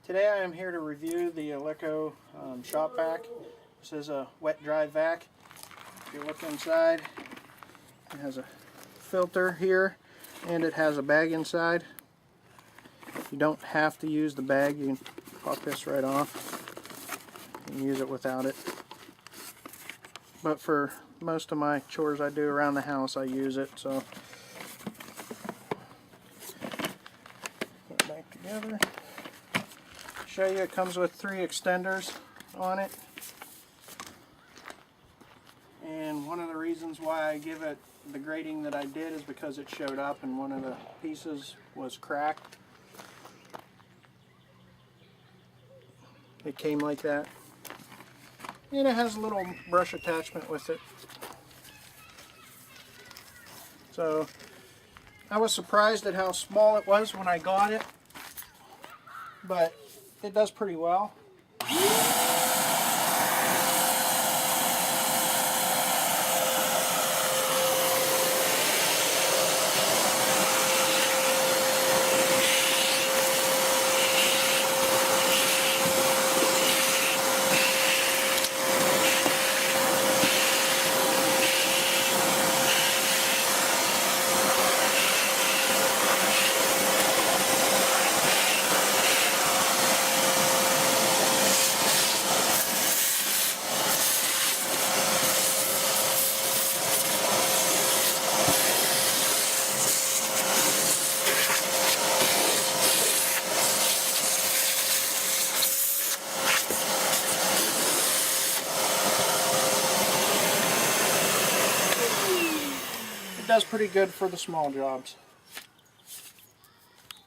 Today I am here to review the Aleko shop vac. This is a wet dry vac. If you look inside, it has a filter here and it has a bag inside. You don't have to use the bag, you can pop this right off and use it without it. But for most of my chores I do around the house, I use it. So put it back together. Show you, it comes with 3 extenders on it, and one of the reasons why I give it the grading that I did is because it showed up and one of the pieces was cracked. It came like that, and it has a little brush attachment with it. So I was surprised at how small it was when I got it, but it does pretty well. Does pretty good for the small jobs.